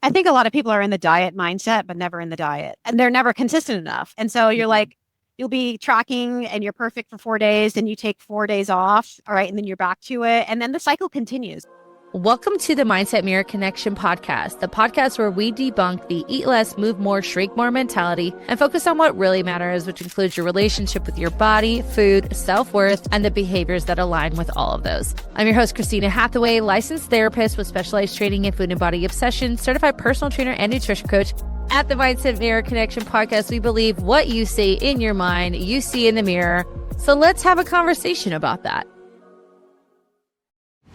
I think a lot of people are in the diet mindset, but never in the diet, and they're never consistent enough. And so you're like, you'll be tracking and you're perfect for 4 days, then you take 4 days off. All right. And then you're back to it. And then the cycle continues. Welcome to the Mindset Mirror Connection podcast, the podcast where we debunk the eat less, move more, shrink more mentality and focus on what really matters, which includes your relationship with your body, food, self-worth, and the behaviors that align with all of those. I'm your host, Christina Hathaway, licensed therapist with specialized training in food and body obsession, certified personal trainer and nutrition coach. At the Mindset Mirror Connection podcast, we believe what you say in your mind, you see in the mirror. So let's have a conversation about that.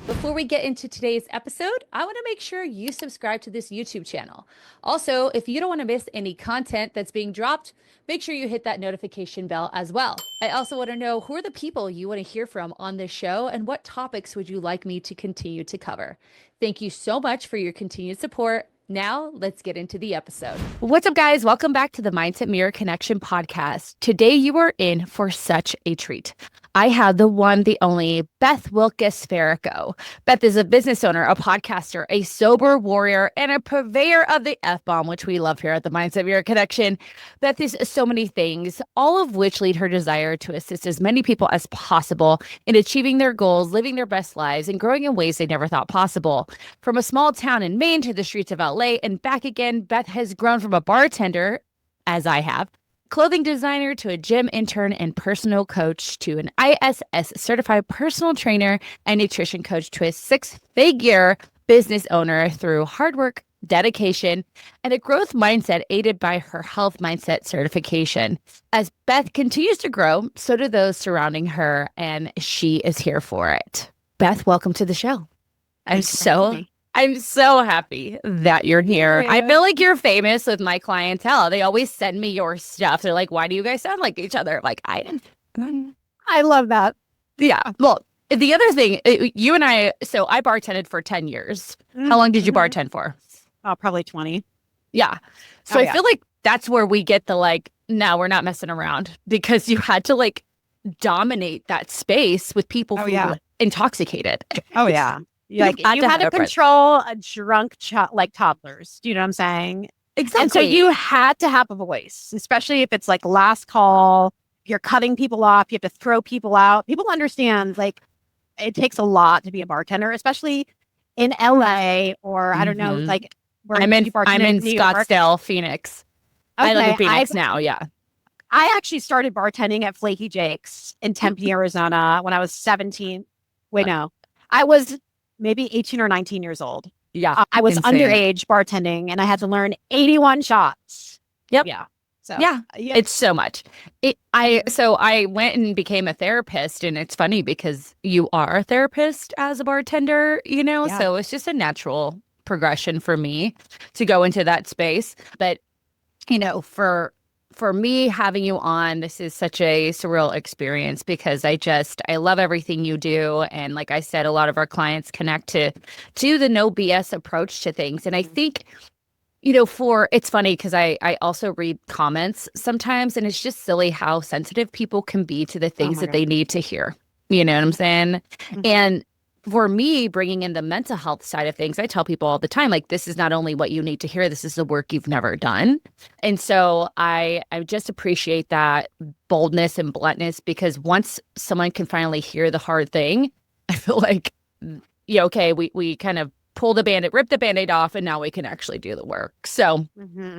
Before we get into today's episode, I want to make sure you subscribe to this YouTube channel. Also, if you don't want to miss any content that's being dropped, make sure you hit that notification bell as well. I also want to know who are the people you want to hear from on this show and what topics would you like me to continue to cover. Thank you so much for your continued support. Now, let's get into the episode. What's up, guys? Welcome back to the Mindset Mirror Connection podcast. Today, you are in for such a treat. I have the one, the only Beth Ferrico. Beth is a business owner, a podcaster, a sober warrior, and a purveyor of the F-bomb, which we love here at the Mindset Mirror Connection. Beth is so many things, all of which lead her desire to assist as many people as possible in achieving their goals, living their best lives, and growing in ways they never thought possible. From a small town in Maine to the streets of LA and back again, Beth has grown from a bartender, as I have, clothing designer to a gym intern and personal coach to an ISS certified personal trainer and nutrition coach to a six-figure business owner through hard work, dedication, and a growth mindset aided by her health mindset certification. As Beth continues to grow, so do those surrounding her, and she is here for it. Beth, welcome to the show. I'm so happy that you're here. I feel like you're famous with my clientele. They always send me your stuff. They're like, why do you guys sound like each other? Like, I love that. Yeah. Well, the other thing, you and I bartended for 10 years. How long did you bartend for? Oh, probably 20. Yeah. So I feel like that's where we get the now we're not messing around, because you had to dominate that space with people who were intoxicated. Oh, yeah. You had to control a drunk like toddlers. Do you know what I'm saying? Exactly. And so you had to have a voice, especially if it's last call, you're cutting people off, you have to throw people out. People understand it takes a lot to be a bartender, especially in LA or I don't know, where I'm in Scottsdale, Phoenix. Okay, I live in Phoenix now. Yeah. I actually started bartending at Flaky Jake's in Tempe, Arizona when I was 17. Wait, no, I was maybe 18 or 19 years old. Yeah. I was underage bartending and I had to learn 81 shots. Yep. Yeah. So it's so much. So I went and became a therapist, and it's funny because you are a therapist as a bartender, so it's just a natural progression for me to go into that space. But, for me having you on, this is such a surreal experience because I love everything you do. And like I said, a lot of our clients connect to the no BS approach to things. And I think, it's funny because I also read comments sometimes, and it's just silly how sensitive people can be to the things that they need to hear. You know what I'm saying? Mm-hmm. And for me, bringing in the mental health side of things, I tell people all the time, this is not only what you need to hear, this is the work you've never done. And so I just appreciate that boldness and bluntness, because once someone can finally hear the hard thing, I feel like, we kind of rip the Band-Aid off, and now we can actually do the work. So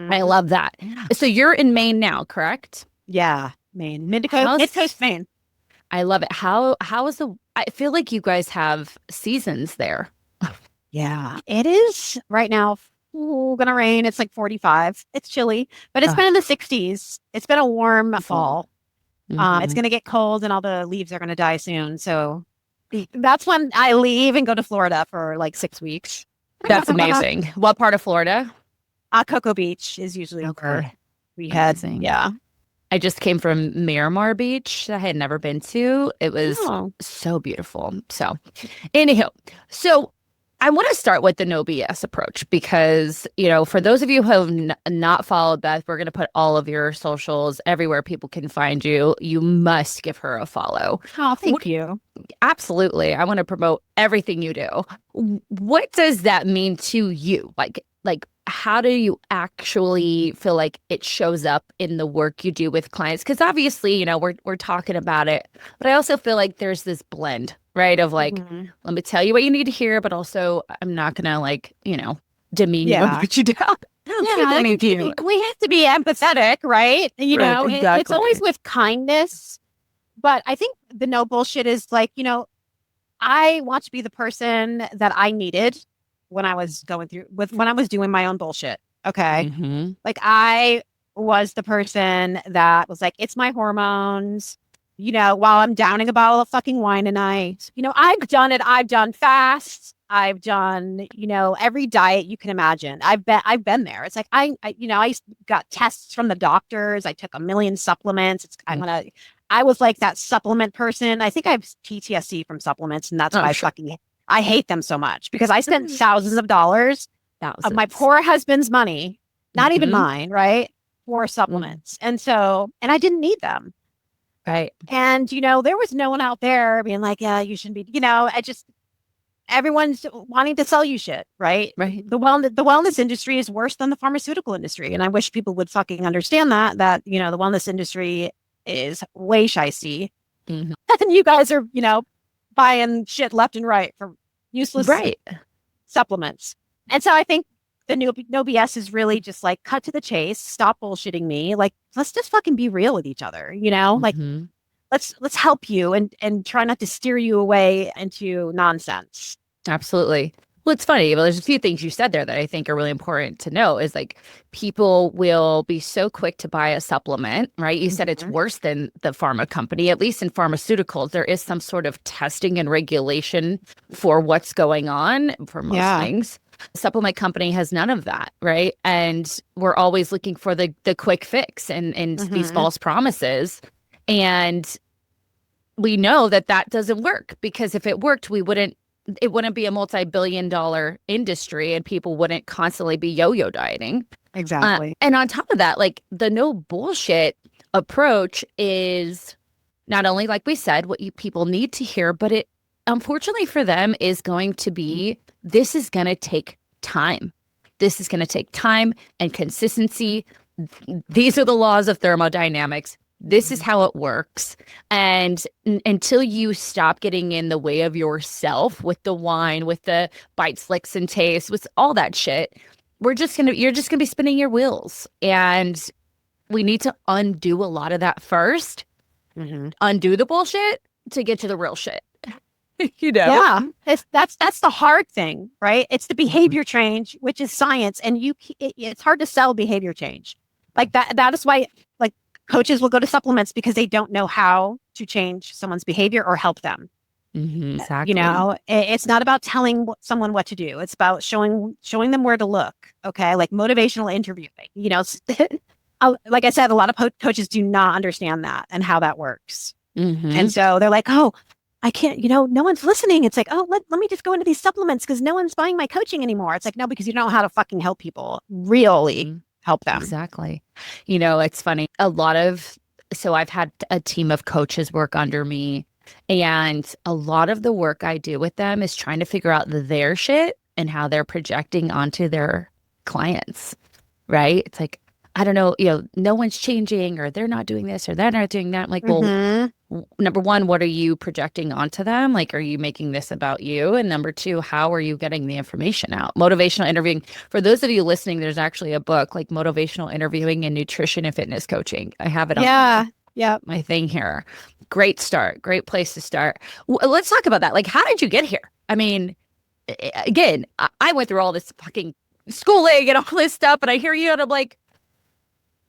I love that. Yeah. So you're in Maine now, correct? Yeah, Maine. Mid-coast Maine. I love it. How is I feel like you guys have seasons there. Yeah, it is right now. Gonna rain. It's 45. It's chilly, but it's been in the 60s. It's been a warm fall. It's gonna get cold, and all the leaves are gonna die soon. So that's when I leave and go to Florida for 6 weeks. That's amazing. What part of Florida? Cocoa Beach is usually where we head. Yeah. I just came from Miramar Beach. I had never been to. It was so beautiful. So anyhow, I want to start with the no BS approach because, for those of you who have not followed Beth, we're going to put all of your socials everywhere people can find you. You must give her a follow. Oh, thank you. Absolutely. I want to promote everything you do. What does that mean to you? how do you actually feel like it shows up in the work you do with clients? Because obviously, we're talking about it, but I also feel like there's this blend, right? Of like, let me tell you what you need to hear, but also I'm not gonna demean you and put you down. Yeah, we have to be empathetic, right? Exactly. It's always with kindness. But I think the no bullshit is like, I want to be the person that I needed when I was when I was doing my own bullshit. Okay. Like I was the person that was like, it's my hormones, while I'm downing a bottle of fucking wine a night. I've done it. I've done fast. I've done, every diet you can imagine. I've been there. It's like, I got tests from the doctors. I took a million supplements. I was like that supplement person. I think I have PTSD from supplements, and that's why I hate them so much, because I spent thousands of dollars of my poor husband's money, not even mine, right? For supplements. And I didn't need them. Right. And, there was no one out there being like, yeah, you shouldn't be, everyone's wanting to sell you shit, right? Right. The wellness industry is worse than the pharmaceutical industry. And I wish people would fucking understand that, the wellness industry is way shicey. And you guys are, buying shit left and right for useless supplements. And so I think the no BS is really just like, cut to the chase, stop bullshitting me. Like, let's just fucking be real with each other, like let's help you and try not to steer you away into nonsense. Absolutely. Well, it's funny. Well, there's a few things you said there that I think are really important to know is like people will be so quick to buy a supplement, right? You said it's worse than the pharma company. At least in pharmaceuticals, there is some sort of testing and regulation for what's going on for most things. Supplement company has none of that, right? And we're always looking for the quick fix and these false promises. And we know that doesn't work, because if it worked, it wouldn't be a multi-billion-dollar industry and people wouldn't constantly be yo-yo dieting. Exactly. And on top of that, like the no bullshit approach is not only, like we said, what people need to hear, but it, unfortunately for them, is going to be, this is going to take time. This is going to take time and consistency. These are the laws of thermodynamics. This is how it works. And until you stop getting in the way of yourself with the wine, with the bites, licks, and tastes, with all that shit, you're just going to be spinning your wheels. And we need to undo a lot of that first, undo the bullshit to get to the real shit. Yeah, that's the hard thing, right? It's the behavior change, which is science. And it's hard to sell behavior change like that. That is why, like, coaches will go to supplements, because they don't know how to change someone's behavior or help them. Exactly. It's not about telling someone what to do. It's about showing them where to look. Okay. Like motivational interviewing, like I said, a lot of coaches do not understand that and how that works. And so they're like, oh, I can't, no one's listening. It's like, oh, let me just go into these supplements because no one's buying my coaching anymore. It's like, no, because you don't know how to fucking help people really. Help them. Exactly. It's funny. So I've had a team of coaches work under me, and a lot of the work I do with them is trying to figure out their shit and how they're projecting onto their clients, right? It's like, I don't know, no one's changing, or they're not doing this, or they're not doing that. I'm like, well, number one, what are you projecting onto them? Like, are you making this about you? And number two, how are you getting the information out? Motivational interviewing. For those of you listening, there's actually a book, like Motivational Interviewing and Nutrition and Fitness Coaching. I have it on my thing here. Great start. Great place to start. Let's talk about that. Like, how did you get here? I mean, again, I went through all this fucking schooling and all this stuff, and I hear you and I'm like,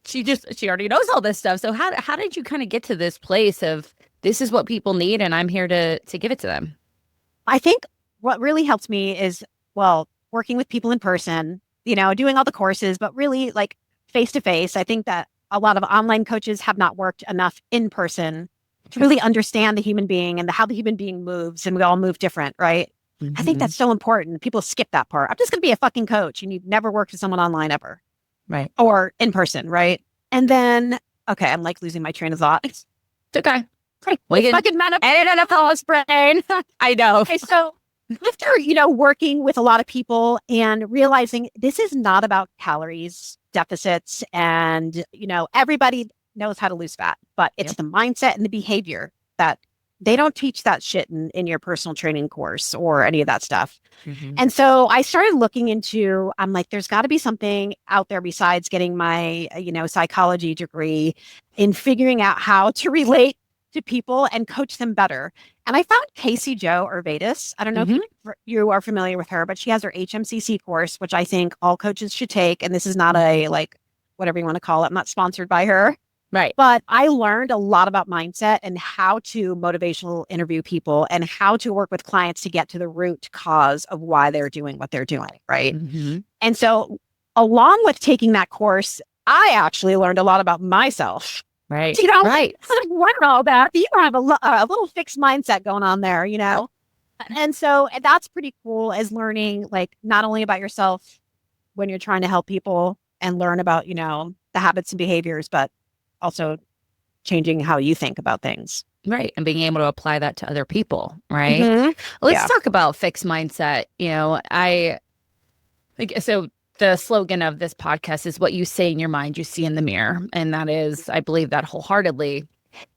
she already knows all this stuff. So how did you kind of get to this place of, this is what people need and I'm here to give it to them? I think what really helped me is, working with people in person, doing all the courses, but really like face to face. I think that a lot of online coaches have not worked enough in person to really understand the human being and how the human being moves, and we all move different, right? I think that's so important. People skip that part. I'm just going to be a fucking coach, and you've never worked with someone online ever. Right. Or in person, right? And then, okay, I'm like losing my train of thought. It's okay. We can fucking menopause brain. I know. Okay, so after, working with a lot of people and realizing this is not about calories, deficits, and, everybody knows how to lose fat, but it's Yep. the mindset and the behavior that they don't teach that shit in your personal training course or any of that stuff. And so I started looking into, I'm like, there's got to be something out there besides getting my, psychology degree in figuring out how to relate to people and coach them better. And I found Casey Jo Urvatis. I don't know if you are familiar with her, but she has her HMCC course, which I think all coaches should take. And this is not a whatever you want to call it. I'm not sponsored by her. Right. But I learned a lot about mindset and how to motivational interview people and how to work with clients to get to the root cause of why they're doing what they're doing. Right. And so along with taking that course, I actually learned a lot about myself. Right. Right. I learned all that. You have a little fixed mindset going on there, And so that's pretty cool, as learning not only about yourself when you're trying to help people and learn about, the habits and behaviors, but also changing how you think about things. Right. And being able to apply that to other people. Right. Let's talk about fixed mindset. So the slogan of this podcast is what you say in your mind, you see in the mirror. And that is, I believe that wholeheartedly.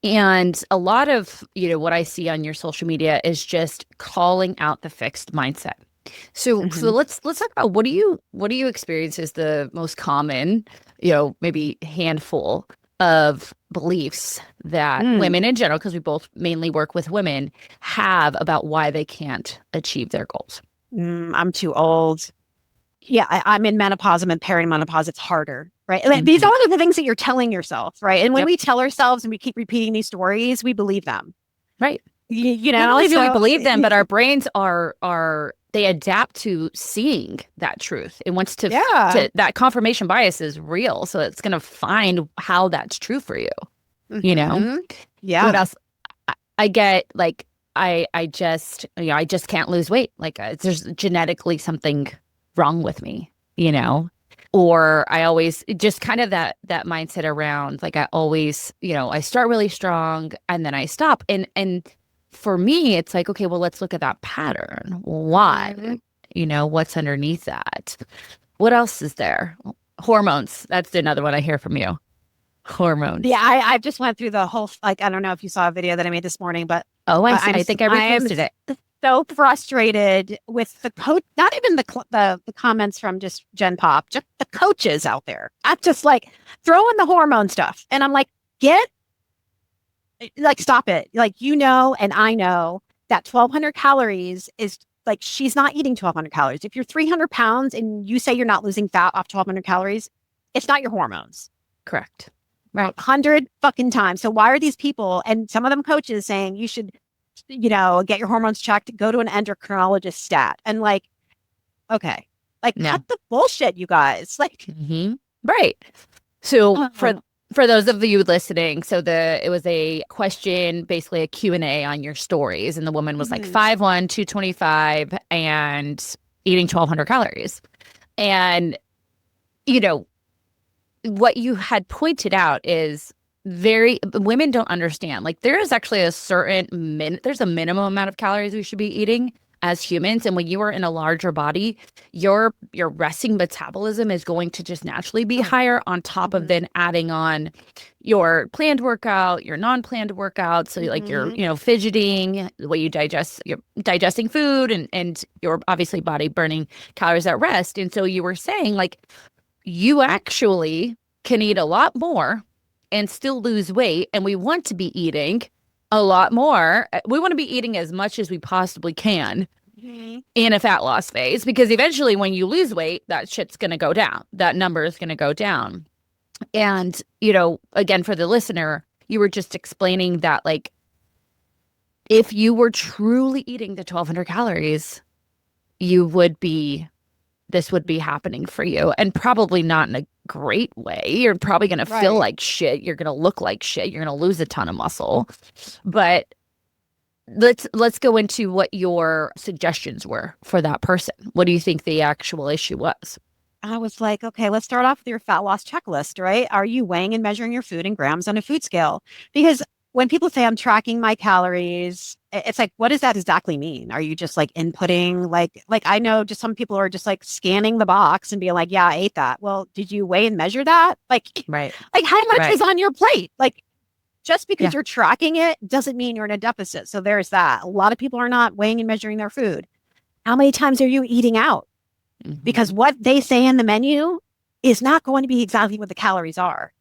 And a lot of, what I see on your social media is just calling out the fixed mindset. So let's talk about what do you experience as the most common, maybe handful of beliefs that women in general, because we both mainly work with women, have about why they can't achieve their goals. I'm too old. Yeah, I'm in menopause. I'm in perimenopause. It's harder, right? These are the things that you're telling yourself, right? And when we tell ourselves and we keep repeating these stories, we believe them, right? Not only do we believe them, but our brains are they adapt to seeing that truth. It wants to that confirmation bias is real, so it's going to find how that's true for you. Yeah. What else? I get I just can't lose weight. There's genetically something wrong with me, or I always just kind of that mindset around I always, I start really strong and then I stop. And for me, it's okay, well, let's look at that pattern. Why? What's underneath that? What else is there? Hormones. That's another one I hear from you. Hormones. Yeah, I just went through the whole, I don't know if you saw a video that I made this morning, but I think I reposted it. So frustrated with the coach, not even the comments from just Gen Pop, just the coaches out there. I'm just throwing the hormone stuff. And I'm stop it. And I know that 1,200 calories is she's not eating 1,200 calories. If you're 300 pounds and you say you're not losing fat off 1,200 calories, it's not your hormones. Correct. Right. 100 fucking times. So why are these people and some of them coaches saying you should, get your hormones checked, go to an endocrinologist stat, and okay, cut the bullshit, you guys. Right. So for those of you listening, it was a question, basically a Q&A on your stories, and the woman was 5'1", 225, and eating 1,200 calories, and what you had pointed out is women don't understand. There is actually a certain there's a minimum amount of calories we should be eating as humans. And when you are in a larger body, your resting metabolism is going to just naturally be higher, on top of then adding on your planned workout, your non-planned workout. So you're, fidgeting, the way you digest, you're digesting food, and your obviously body burning calories at rest. And so you were saying you actually can eat a lot more and still lose weight. And we want to be eating a lot more. We want to be eating as much as we possibly can in a fat loss phase, because eventually when you lose weight, that shit's going to go down. That number is going to go down. And, again, for the listener, you were just explaining that if you were truly eating the 1,200 calories, this would be happening for you, and probably not in a great way. You're probably going to feel like shit. You're going to look like shit. You're going to lose a ton of muscle. But let's go into what your suggestions were for that person. What do you think the actual issue was? I was okay, let's start off with your fat loss checklist, right? Are you weighing and measuring your food in grams on a food scale? Because when people say I'm tracking my calories, it's like, what does that exactly mean? Are you just like inputting, like I know just some people are just like scanning the box and being like, yeah, I ate that. Well, did you weigh and measure that? Like, Right. like how much Right. is on your plate? Like, just because Yeah. you're tracking it doesn't mean you're in a deficit. So there's that. A lot of people are not weighing and measuring their food. How many times are you eating out? Because what they say in the menu is not going to be exactly what the calories are.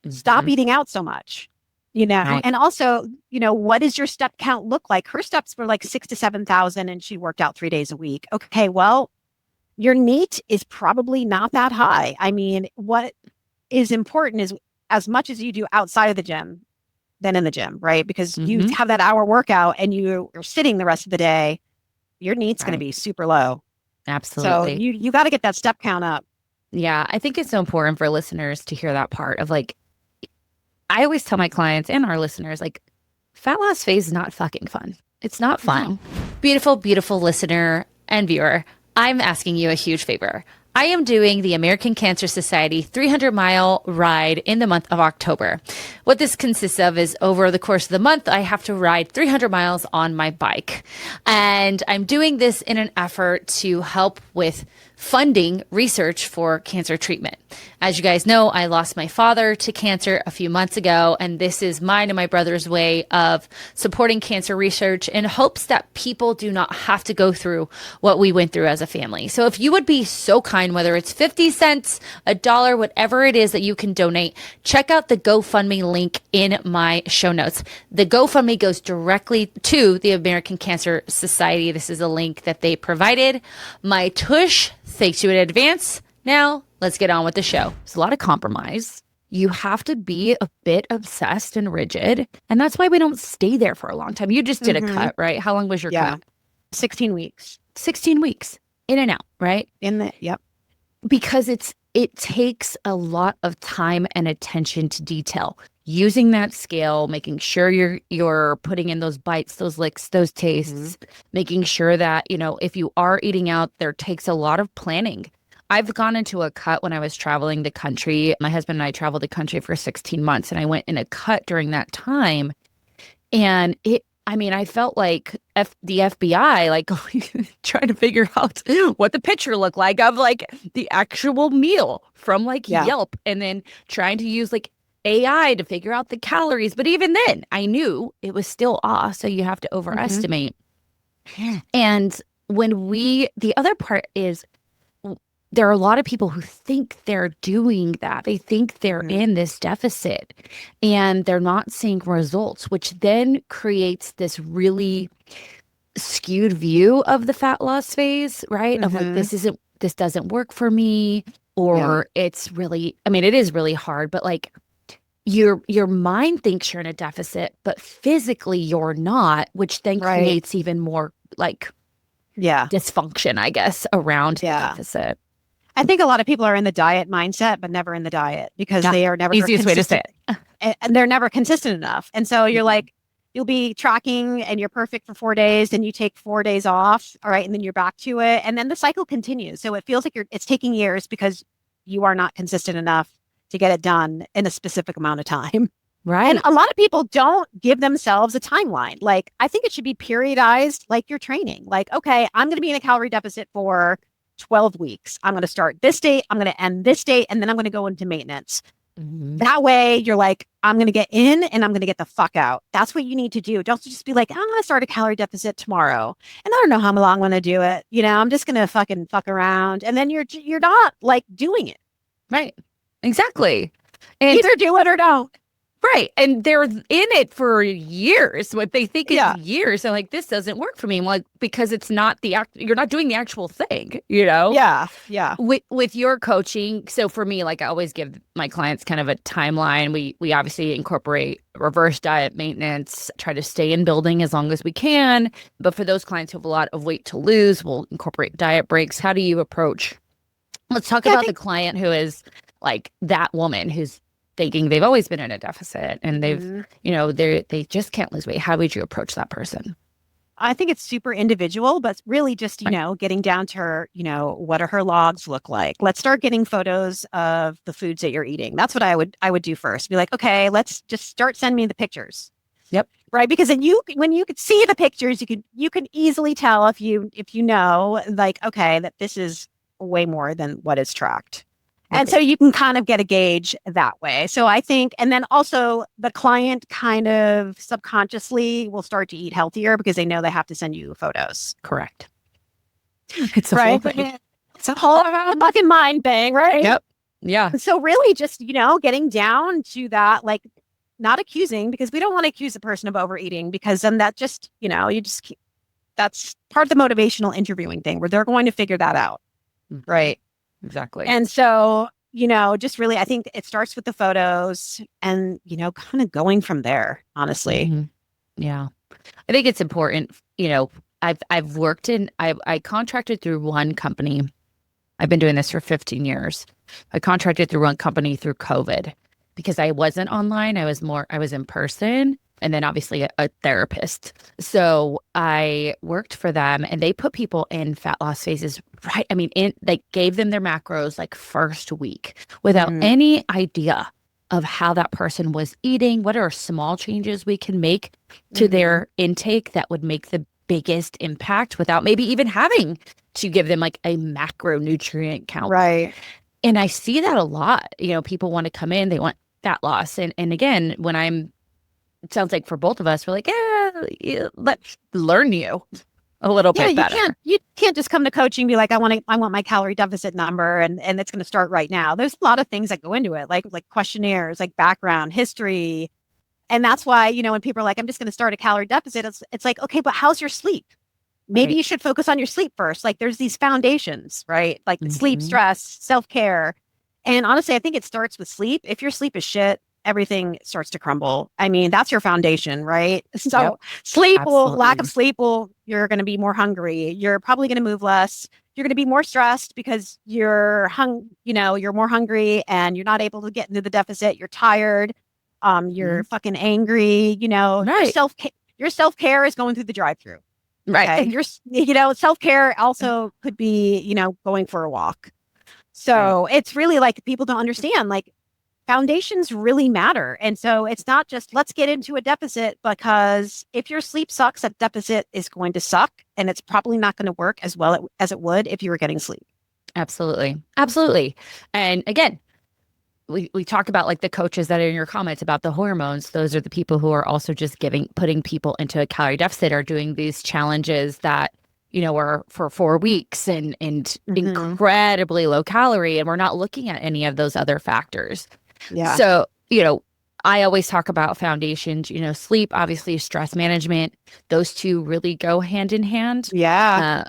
Stop eating out so much, Right. and also, what does your step count look like? Her steps were like 6 to 7,000 and she worked out 3 days a week. Okay, well, your NEAT is probably not that high. I mean, what is important is as much as you do outside of the gym than in the gym, right? Because you have that hour workout and you're sitting the rest of the day, your NEAT's going to be super low. Absolutely. So you got to get that step count up. Yeah, I think it's so important for listeners to hear that part of like, I always tell my clients and our listeners, like, fat loss phase is not fucking fun. It's not fun. No. Beautiful, beautiful listener and viewer, I'm asking you a huge favor. I am doing the American Cancer Society 300-mile ride in the month of October. What this consists of is over the course of the month, I have to ride 300 miles on my bike. And I'm doing this in an effort to help with funding research for cancer treatment. As you guys know, I lost my father to cancer a few months ago, and this is mine and my brother's way of supporting cancer research in hopes that people do not have to go through what we went through as a family. So if you would be so kind, whether it's 50 cents, $1, whatever it is that you can donate, check out the GoFundMe link in my show notes. The GoFundMe goes directly to the American Cancer Society. This is a link that they provided. My tush thanks you in advance. Now, let's get on with the show. It's a lot of compromise. You have to be a bit obsessed and rigid. And that's why we don't stay there for a long time. You just did a cut, right? How long was your cut? 16 weeks. 16 weeks. In and out, right? Yep. Because it takes a lot of time and attention to detail. Using that scale, making sure you're putting in those bites, those licks, those tastes, making sure that, if you are eating out, there takes a lot of planning. I've gone into a cut when I was traveling the country. My husband and I traveled the country for 16 months, and I went in a cut during that time. And I felt like the FBI, like trying to figure out what the picture looked like of like the actual meal from like Yelp, and then trying to use like AI to figure out the calories. But even then, I knew it was still off. So you have to overestimate. And the other part is, there are a lot of people who think they're doing that. They think they're in this deficit and they're not seeing results, which then creates this really skewed view of the fat loss phase, right? Of like, this doesn't work for me, or it's really, it is really hard, but like your mind thinks you're in a deficit, but physically you're not, which then creates even more like dysfunction, I guess, around the deficit. I think a lot of people are in the diet mindset, but never in the diet because they are never easiest way to say it. And they're never consistent enough. And so you're like, you'll be tracking and you're perfect for 4 days, then you take 4 days off. All right. And then you're back to it. And then the cycle continues. So it feels like it's taking years because you are not consistent enough to get it done in a specific amount of time. Right. And a lot of people don't give themselves a timeline. Like, I think it should be periodized like your training. Like, okay, I'm going to be in a calorie deficit for 12 weeks. I'm going to start this date. I'm going to end this date. And then I'm going to go into maintenance. That way you're like, I'm going to get in and I'm going to get the fuck out. That's what you need to do. Don't just be like, I'm going to start a calorie deficit tomorrow. And I don't know how long I'm going to do it. I'm just going to fuck around. And then you're not like doing it. Right. Exactly. And either do it or don't. Right. And they're in it for years. What they think is years. So like, this doesn't work for me. Like, because it's not you're not doing the actual thing, Yeah. Yeah. With your coaching. So for me, like I always give my clients kind of a timeline. We obviously incorporate reverse diet maintenance, try to stay in building as long as we can. But for those clients who have a lot of weight to lose, we'll incorporate diet breaks. How do you approach? Let's talk about the client who is like that woman who's thinking they've always been in a deficit and they've, they just can't lose weight. How would you approach that person? I think it's super individual, but really just, getting down to her, what do her logs look like? Let's start getting photos of the foods that you're eating. That's what I would do first. Be like, okay, let's just start sending me the pictures. Yep. Right. Because then when you could see the pictures, you can easily tell if you know, like, okay, that this is way more than what is tracked. And so you can kind of get a gauge that way. So I think, and then also the client kind of subconsciously will start to eat healthier because they know they have to send you photos. Correct. It's a right. whole thing. It's a whole fucking mind thing, right? Yep. Yeah. So really just, getting down to that, like, not accusing, because we don't want to accuse a person of overeating, because then that just, that's part of the motivational interviewing thing where they're going to figure that out. Right. Exactly. And so, just really, I think it starts with the photos and, kind of going from there, honestly. Mm-hmm. Yeah. I think it's important, I've worked I contracted through one company. I've been doing this for 15 years. I contracted through one company through COVID because I wasn't online. I was in person, and then obviously a therapist. So I worked for them, and they put people in fat loss phases, right? I mean, they gave them their macros like first week without any idea of how that person was eating. What are small changes we can make to their intake that would make the biggest impact without maybe even having to give them like a macronutrient count. Right. And I see that a lot. People want to come in, they want fat loss. And again, it sounds like for both of us, we're like, yeah, let's learn you a little bit better. You can't just come to coaching and be like, I want my calorie deficit number and it's going to start right now. There's a lot of things that go into it, like questionnaires, like background, history. And that's why, when people are like, I'm just going to start a calorie deficit, it's like, okay, but how's your sleep? Maybe you should focus on your sleep first. Like there's these foundations, right? Like sleep, stress, self-care. And honestly, I think it starts with sleep. If your sleep is shit, everything starts to crumble. I mean, that's your foundation, right? So lack of sleep you're going to be more hungry. You're probably going to move less. You're going to be more stressed because you're more hungry and you're not able to get into the deficit. You're tired. You're fucking angry, right. Your self-care is going through the drive-through. Right. Okay? Self-care also could be, going for a walk. So it's really like people don't understand, like foundations really matter. And so it's not just let's get into a deficit, because if your sleep sucks, that deficit is going to suck and it's probably not going to work as well as it would if you were getting sleep. Absolutely. Absolutely. And again, we talk about like the coaches that are in your comments about the hormones. Those are the people who are also just putting people into a calorie deficit or doing these challenges that, are for 4 weeks and incredibly low calorie. And we're not looking at any of those other factors. Yeah. So, I always talk about foundations, sleep, obviously stress management. Those two really go hand in hand. Yeah.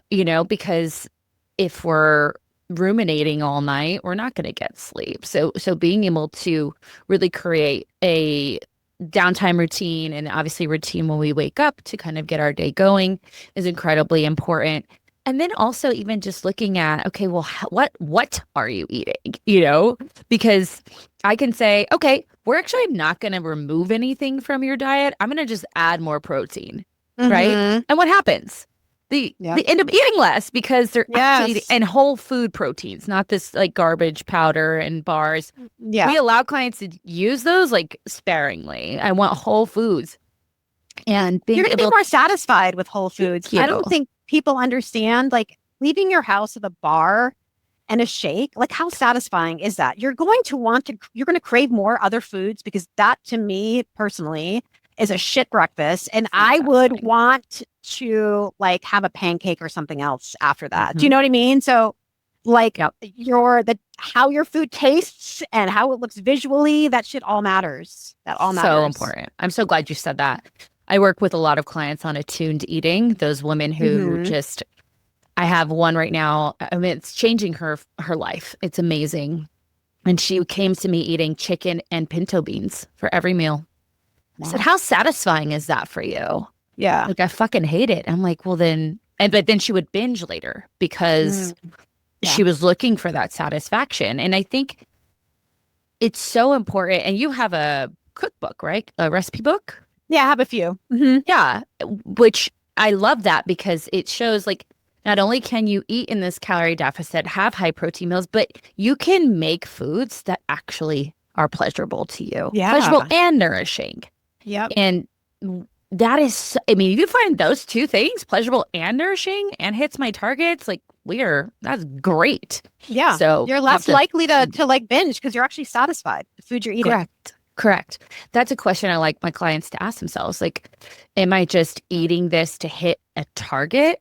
Because if we're ruminating all night, we're not going to get sleep. So being able to really create a downtime routine, and obviously routine when we wake up to kind of get our day going, is incredibly important. And then also even just looking at, okay, well, what are you eating? Because I can say, okay, we're actually not going to remove anything from your diet. I'm going to just add more protein, right? And what happens? They end up eating less because they're actually eating, and whole food proteins, not this like garbage powder and bars. Yeah. We allow clients to use those like sparingly. I want whole foods. And you're going to be more satisfied with whole foods. I don't think people understand, like, leaving your house with a bar and a shake, like, how satisfying is that? You're going to crave more other foods, because that, to me personally, is a shit breakfast. And I would want to like have a pancake or something else after that. Do you know what I mean? So like how your food tastes and how it looks visually, that shit all matters. That all matters. So important. I'm so glad you said that. I work with a lot of clients on attuned eating. Those women who I have one right now. I mean, it's changing her life. It's amazing. And she came to me eating chicken and pinto beans for every meal. I said, how satisfying is that for you? Yeah. Like, I fucking hate it. I'm like, well then, but then she would binge later because she was looking for that satisfaction. And I think it's so important. And you have a cookbook, right? A recipe book? Yeah, I have a few. Yeah. Which I love that, because it shows like, not only can you eat in this calorie deficit, have high protein meals, but you can make foods that actually are pleasurable to you. Yeah. Pleasurable and nourishing. Yep. And that is, I mean, you find those two things, pleasurable and nourishing, and hits my targets, like that's great. Yeah. So you're less likely to like binge because you're actually satisfied with the food you're eating. Correct. That's a question I like my clients to ask themselves. Like, am I just eating this to hit a target?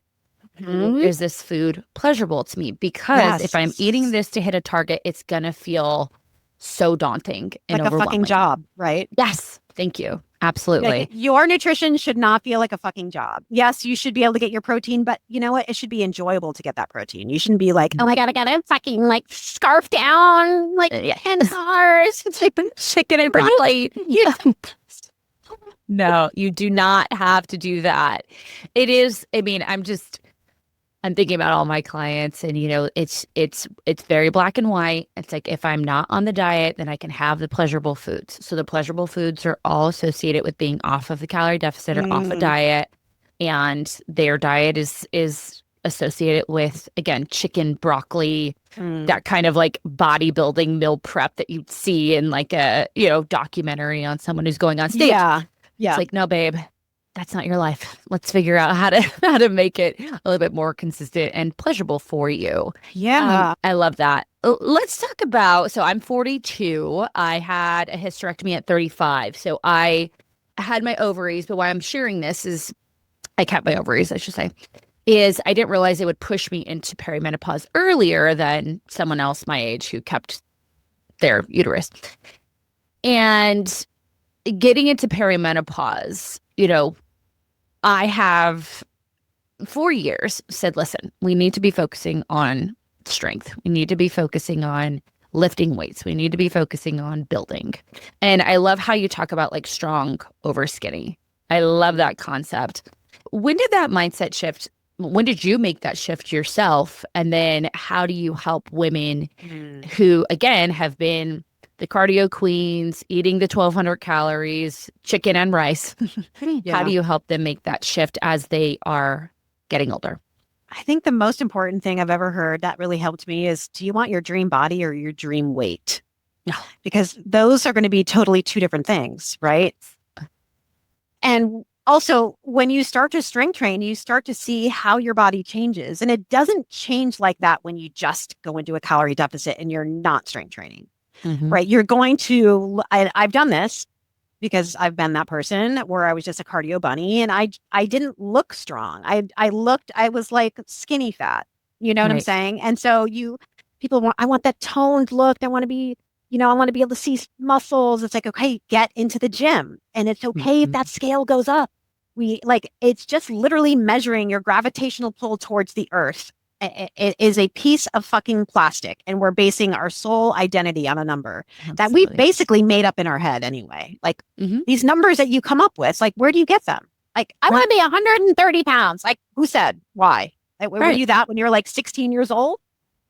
Mm-hmm. Is this food pleasurable to me? Because if I'm eating this to hit a target, it's going to feel so daunting and like a fucking job, right? Yes. Thank you. Absolutely. Like, your nutrition should not feel like a fucking job. Yes, you should be able to get your protein, but you know what? It should be enjoyable to get that protein. You shouldn't be like, oh my God, I gotta fucking like scarf down like 10 hours. It's like chicken and broccoli. No, you do not have to do that. It is, I mean, I'm thinking about all my clients, and it's very black and white. It's like, if I'm not on the diet, then I can have the pleasurable foods. So the pleasurable foods are all associated with being off of the calorie deficit or off a diet, and their diet is associated with, again, chicken, broccoli, that kind of like bodybuilding meal prep that you'd see in like a documentary on someone who's going on stage. Yeah. It's like, no, babe, that's not your life. Let's figure out how to make it a little bit more consistent and pleasurable for you. Yeah. I love that. Let's talk about, so I'm 42. I had a hysterectomy at 35. So I had my ovaries, but why I'm sharing this is, I kept my ovaries, I should say, is I didn't realize it would push me into perimenopause earlier than someone else my age who kept their uterus. And getting into perimenopause, I have for years said, listen, we need to be focusing on strength. We need to be focusing on lifting weights. We need to be focusing on building. And I love how you talk about like strong over skinny. I love that concept. When did that mindset shift? When did you make that shift yourself? And then how do you help women who, again, have been the cardio queens, eating the 1,200 calories, chicken and rice? How do you help them make that shift as they are getting older? I think the most important thing I've ever heard that really helped me is, do you want your dream body or your dream weight? Because those are going to be totally two different things, right? And also, when you start to strength train, you start to see how your body changes. And it doesn't change like that when you just go into a calorie deficit and you're not strength training, right? You're going to, I've done this because I've been that person where I was just a cardio bunny and I didn't look strong. I was like skinny fat, you know what I'm saying? And so I want that toned look. I want to be, I want to be able to see muscles. It's like, okay, get into the gym. And it's okay if that scale goes up. It's just literally measuring your gravitational pull towards the earth. It is a piece of fucking plastic, and we're basing our sole identity on a number that we basically made up in our head anyway. Like these numbers that you come up with, like, where do you get them? Like, I want to be 130 pounds. Like, who said? Why? Like, were you that when you were like 16 years old?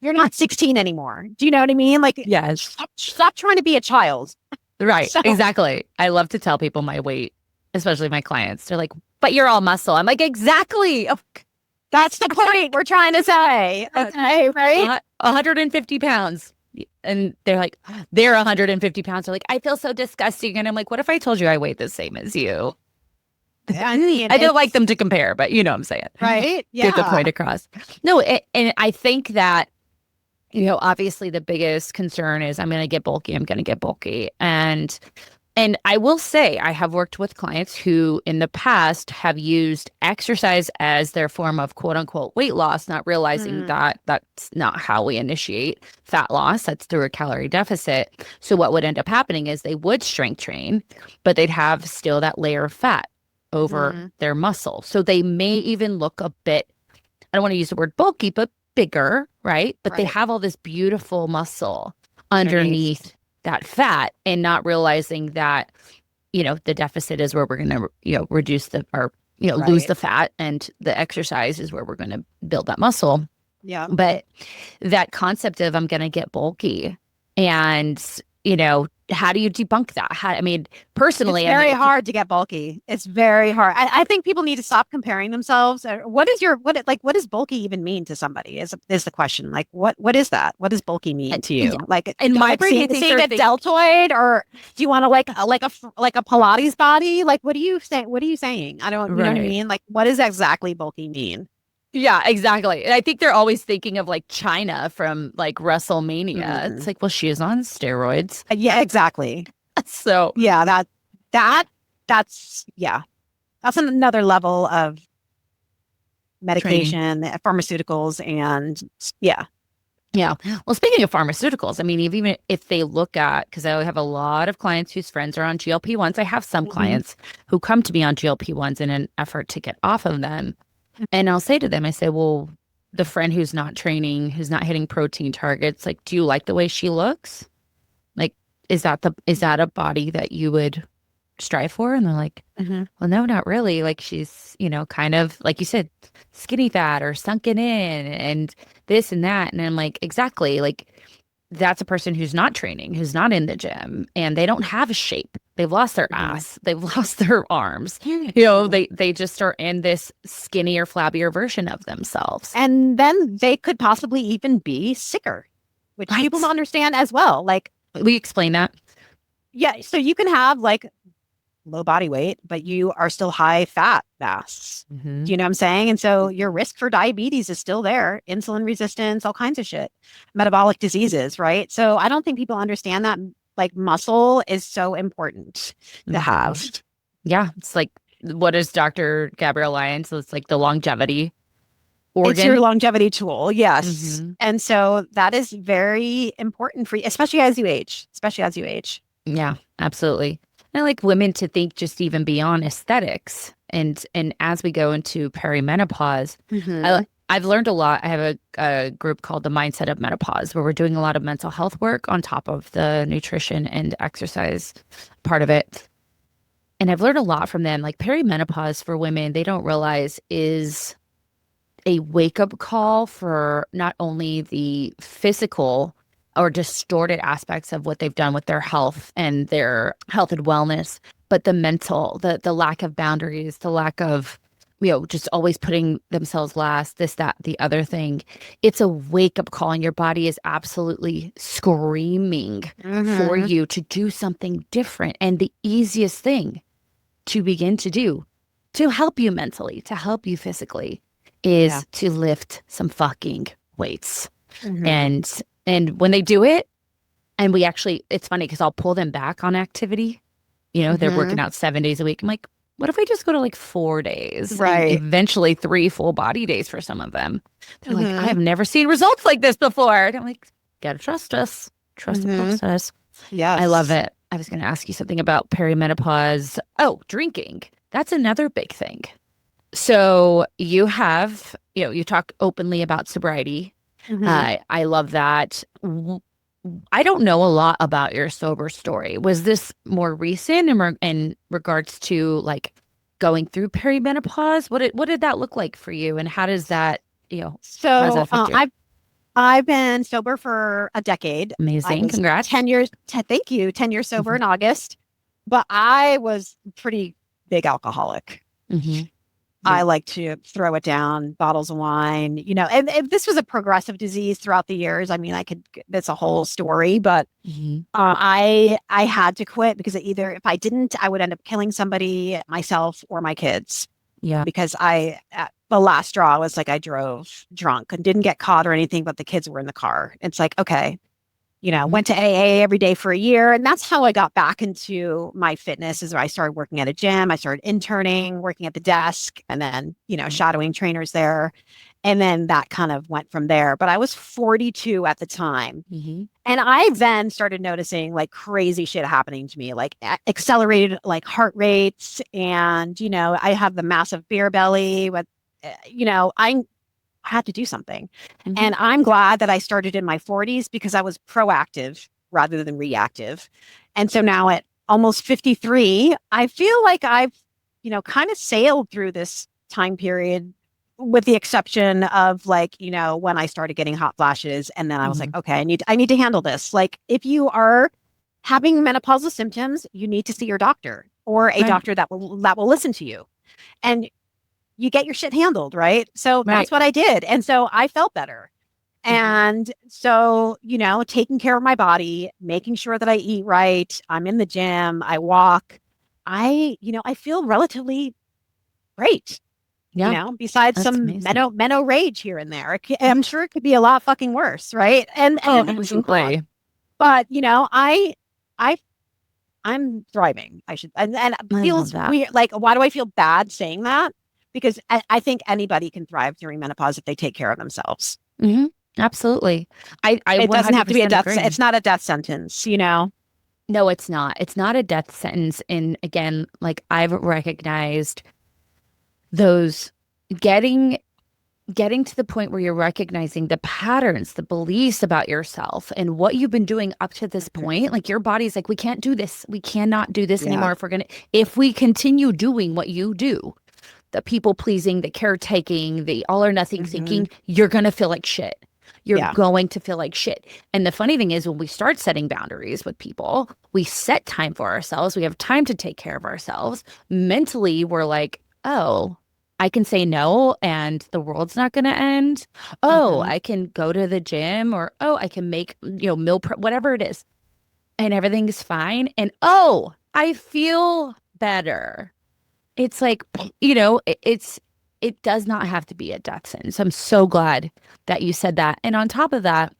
You're not 16 anymore. Do you know what I mean? Like, yes. Stop trying to be a child. Right. Exactly. I love to tell people my weight, especially my clients. They're like, but you're all muscle. I'm like, exactly. That's the point we're trying to say. Okay, right? 150 pounds. And they're like, they're 150 pounds. They're like, I feel so disgusting. And I'm like, what if I told you I weighed the same as you? I don't like them to compare, but you know what I'm saying. Right? Yeah. Get the point across. No, and I think that, obviously the biggest concern is I'm going to get bulky. And I will say I have worked with clients who in the past have used exercise as their form of quote unquote weight loss, not realizing that that's not how we initiate fat loss. That's through a calorie deficit. So what would end up happening is they would strength train, but they'd have still that layer of fat over their muscle. So they may even look a bit, I don't want to use the word bulky, but bigger, right? But they have all this beautiful muscle underneath that fat, and not realizing that, the deficit is where we're going to, reduce lose the fat, and the exercise is where we're going to build that muscle. Yeah. But that concept of I'm going to get bulky and, how do you debunk that? I mean, personally, it's very hard to get bulky. It's very hard. I think people need to stop comparing themselves. What does bulky even mean to somebody? Is the question. Like, what is that? What does bulky mean to you? Like, in my brain, seeing a deltoid, or do you want to like a Pilates body? Like, what are you saying? What are you saying? I don't. You know what I mean? Like, what does exactly bulky mean? Yeah, exactly. And I think they're always thinking of like China from like WrestleMania. It's like, well, she is on steroids. Yeah, exactly. So yeah, that's another level of medication, pharmaceuticals, and yeah. Well, speaking of pharmaceuticals, I mean, even if they look at, because I have a lot of clients whose friends are on GLP-1s. I have some clients who come to me on GLP-1s in an effort to get off of them. And I'll say to them, I say, well, the friend who's not training, who's not hitting protein targets, like, do you like the way she looks? Like, is that a body that you would strive for? And they're like, well, no, not really. Like, she's, kind of, like you said, skinny fat or sunken in and this and that. And I'm like, exactly. Like, that's a person who's not training, who's not in the gym, and they don't have a shape. They've lost their ass. They've lost their arms. They just are in this skinnier, flabbier version of themselves. And then they could possibly even be sicker, which people don't understand as well. Like, we explain that. Yeah. So you can have like low body weight, but you are still high fat mass. Do you know what I'm saying? And so your risk for diabetes is still there, insulin resistance, all kinds of shit, metabolic diseases, right? So I don't think people understand that like muscle is so important to have. Yeah. It's like, what is Dr. Gabrielle Lyons? So it's like the longevity organ. It's your longevity tool. Yes. And so that is very important for you, especially as you age, Yeah, absolutely. I like women to think just even beyond aesthetics. And as we go into perimenopause, I've learned a lot. I have a group called the Mindset of Menopause, where we're doing a lot of mental health work on top of the nutrition and exercise part of it. And I've learned a lot from them. Like, perimenopause for women, they don't realize is a wake-up call for not only the physical or distorted aspects of what they've done with their health and wellness, but the mental, the lack of boundaries, the lack of, just always putting themselves last, this, that, the other thing. It's a wake-up call, and your body is absolutely screaming for you to do something different. And the easiest thing to begin to do to help you mentally, to help you physically, is to lift some fucking weights. And when they do it, and it's funny because I'll pull them back on activity. They're working out 7 days a week. I'm like, what if we just go to like 4 days? Right. Eventually 3 full body days for some of them. They're like, I have never seen results like this before. And I'm like, gotta trust us. Trust the process. Yeah. I love it. I was going to ask you something about perimenopause. Oh, drinking. That's another big thing. So you have, you talk openly about sobriety. I love that. I don't know a lot about your sober story. Was this more recent in regards to like going through perimenopause? What did that look like for you, and how does that, So I've been sober for a decade. Amazing, congrats. 10 years. Thank you. 10 years sober in August, but I was pretty big alcoholic. I like to throw it down, bottles of wine, and this was a progressive disease throughout the years. I mean, that's a whole story, but I had to quit because either if I didn't, I would end up killing somebody, myself or my kids. Yeah. Because the last straw was like I drove drunk and didn't get caught or anything, but the kids were in the car. It's like, okay. Went to AA every day for a year. And that's how I got back into my fitness, is where I started working at a gym. I started interning, working at the desk, and then, shadowing trainers there. And then that kind of went from there. But I was 42 at the time. And I then started noticing like crazy shit happening to me, like accelerated like heart rates. And, I have the massive beer belly, but, I had to do something. And I'm glad that I started in my 40s because I was proactive rather than reactive. And so now at almost 53, I feel like I've, kind of sailed through this time period, with the exception of like, when I started getting hot flashes, and then I was like, okay, I need to handle this. Like, if you are having menopausal symptoms, you need to see your doctor or a doctor that will listen to you. And you get your shit handled, right? So that's what I did. And so I felt better. And so, taking care of my body, making sure that I eat right, I'm in the gym, I walk, I feel relatively great. Yeah. Besides some meno rage here and there. I'm sure it could be a lot fucking worse, right? And absolutely. But I'm thriving. I should, and it feels weird. Like, why do I feel bad saying that? Because I think anybody can thrive during menopause if they take care of themselves. Mm-hmm. Absolutely. It doesn't have to be a death. It's not a death sentence, No, it's not. It's not a death sentence. And again, like I've recognized those getting to the point where you're recognizing the patterns, the beliefs about yourself and what you've been doing up to this point. Like your body's like, we can't do this. We cannot do this anymore. If we continue doing what you do, the people pleasing, the caretaking, the all or nothing thinking, you're going to feel like shit. You're going to feel like shit. And the funny thing is when we start setting boundaries with people, we set time for ourselves. We have time to take care of ourselves. Mentally, we're like, oh, I can say no and the world's not going to end. Oh, I can go to the gym or, oh, I can make, meal prep, whatever it is. And everything's fine. And, oh, I feel better. It's like, it does not have to be a death sentence. I'm so glad that you said that. And on top of that,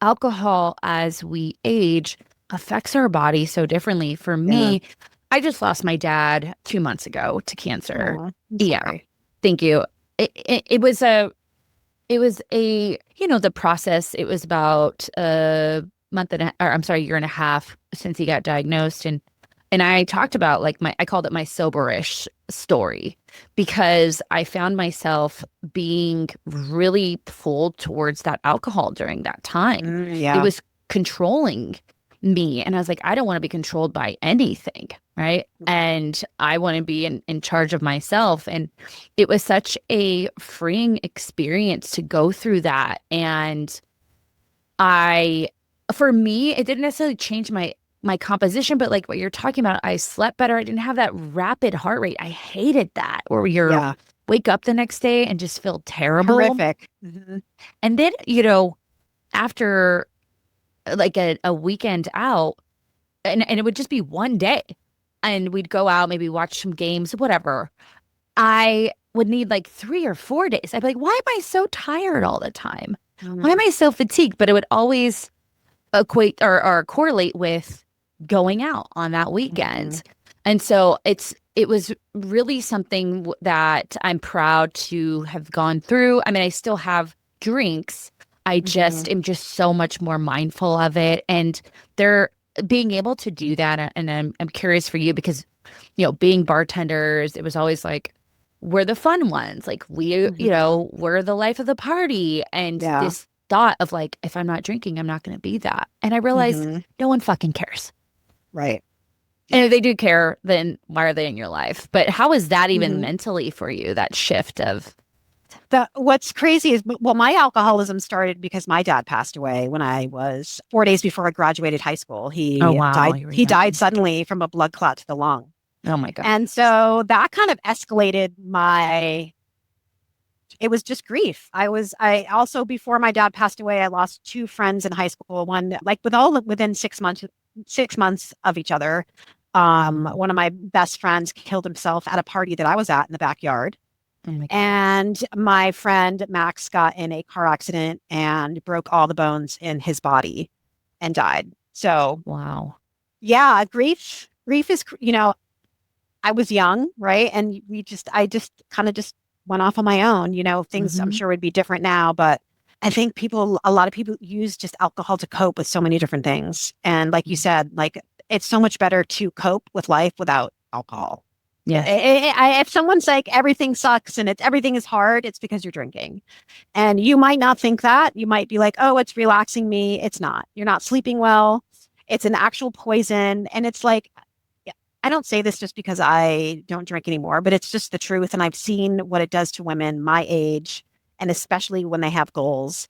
alcohol as we age affects our body so differently. For me, I just lost my dad 2 months ago to cancer. Thank you. It was the process. It was about a year and a half since he got diagnosed. And I talked about I called it my soberish story because I found myself being really pulled towards that alcohol during that time. It was controlling me. And I was like, I don't want to be controlled by anything. Right. And I want to be in charge of myself. And it was such a freeing experience to go through that. And for me, it didn't necessarily change my composition, but like what you're talking about, I slept better. I didn't have that rapid heart rate. I hated that. Or you're wake up the next day and just feel terrible. Horrific. And then, after like a weekend out, and it would just be one day, and we'd go out, maybe watch some games, whatever. I would need like 3 or 4 days. I'd be like, why am I so tired all the time? Why am I so fatigued? But it would always equate or correlate with going out on that weekend. And so it was really something that I'm proud to have gone through. I mean, I still have drinks. I just am just so much more mindful of it. And they're being able to do that. And I'm curious for you because, being bartenders, it was always like, we're the fun ones. Like we're the life of the party. And this thought of like, if I'm not drinking, I'm not going to be that. And I realized no one fucking cares. Right. And if they do care, then why are they in your life? But how is that even mentally for you, that shift of? What's crazy is, my alcoholism started because my dad passed away when I was 4 days before I graduated high school. He died suddenly from a blood clot to the lung. Oh my God. And so that kind of escalated it was just grief. I also, before my dad passed away, I lost 2 friends in high school. One, within 6 months of each other. One of my best friends killed himself at a party that I was at in the backyard. And my friend Max got in a car accident and broke all the bones in his body and died. So, wow. Yeah, grief is, I was young, right? And I just kind of went off on my own, things I'm sure would be different now, but I think a lot of people use just alcohol to cope with so many different things. And like you said, like it's so much better to cope with life without alcohol. Yeah. If someone's like, everything sucks and everything is hard, it's because you're drinking. And you might not think that. You might be like, oh, it's relaxing me. It's not. You're not sleeping well. It's an actual poison. And it's like, I don't say this just because I don't drink anymore, but it's just the truth. And I've seen what it does to women my age, and especially when they have goals,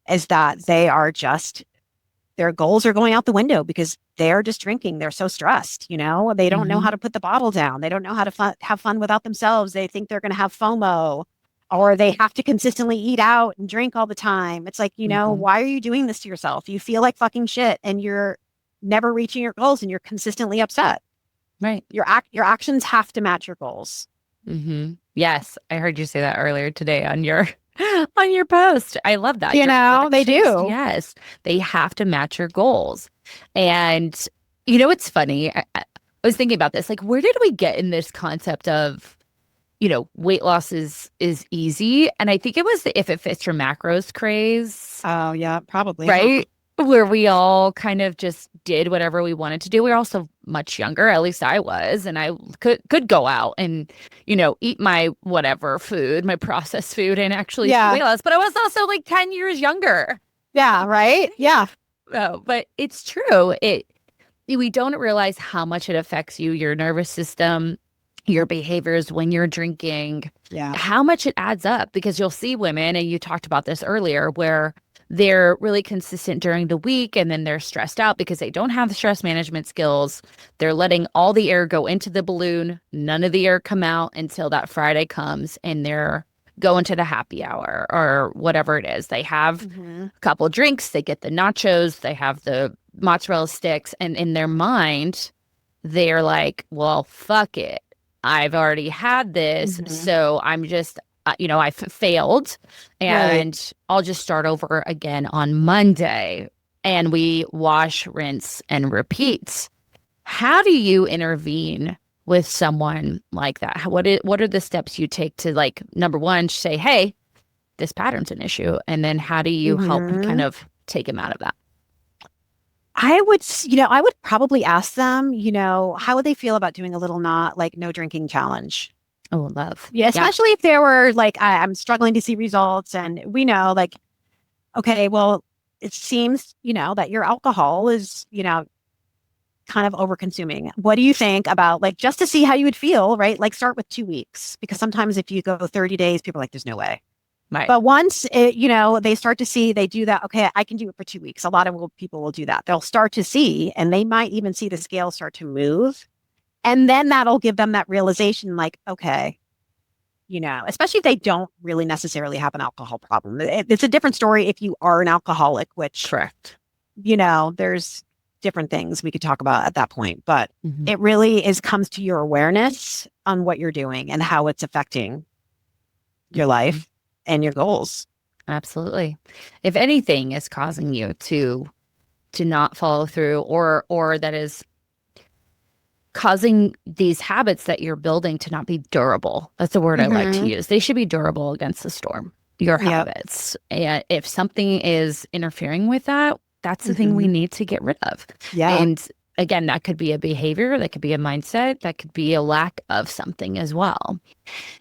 is that they're their goals are going out the window because they're just drinking. They're so stressed, you know, they don't know how to put the bottle down. They don't know how to have fun without themselves. They think they're going to have FOMO, or they have to consistently eat out and drink all the time. It's like, you know, why are you doing this to yourself? You feel like fucking shit and you're never reaching your goals and you're consistently upset. Right. Your actions have to match your goals. Yes, I heard you say that earlier today on your post. I love that. You know, they do. Yes, they have to match your goals. And you know, it's funny. I was thinking about this. Like, where did we get in this concept of, you know, weight loss is easy? And I think it was the if it fits your macros craze. Oh yeah, probably. Right. Where we all kind of just did whatever we wanted to do. We were also much younger, at least I was, and I could go out and, you know, eat my whatever food, my processed food, and actually weight loss. But I was also like 10 years younger. Yeah, right? Yeah. Oh, but it's true. We don't realize how much it affects you, your nervous system, your behaviors when you're drinking, how much it adds up, because you'll see women, and you talked about this earlier, where they're really consistent during the week and then they're stressed out because they don't have the stress management skills. They're letting all the air go into the balloon. None of the air come out until that Friday comes and they're going to the happy hour or whatever it is. They have a couple drinks, they get the nachos, they have the mozzarella sticks, and in their mind, they're like, well, fuck it. I've already had this, so I'm just you know, I failed and I'll just start over again on Monday. And we wash, rinse, and repeat. How do you intervene with someone like that? What are the steps you take to, like, number one, say, hey, this pattern's an issue? And then how do you help kind of take them out of that? I would probably ask them, you know, how would they feel about doing a little no drinking challenge? Oh, love. Yeah, especially if there were like, I'm struggling to see results, and we know, like, okay, well, it seems, you know, that your alcohol is, you know, kind of over consuming. What do you think about, like, just to see how you would feel, right? Like, start with 2 weeks, because sometimes if you go 30 days, people are like, there's no way. Right. But once you know, they start to see, they do that. Okay, I can do it for 2 weeks. A lot of people will do that. They'll start to see, and they might even see the scale start to move. And then that'll give them that realization, like, okay, you know, especially if they don't really necessarily have an alcohol problem. It's a different story if you are an alcoholic, which, correct, you know, there's different things we could talk about at that point. But it really comes to your awareness on what you're doing and how it's affecting your life and your goals. Absolutely. If anything is causing you to not follow through, or that is causing these habits that you're building to not be durable. That's the word I like to use. They should be durable against the storm, your habits. And if something is interfering with that, that's the thing we need to get rid of. Yeah. And again, that could be a behavior, that could be a mindset, that could be a lack of something as well.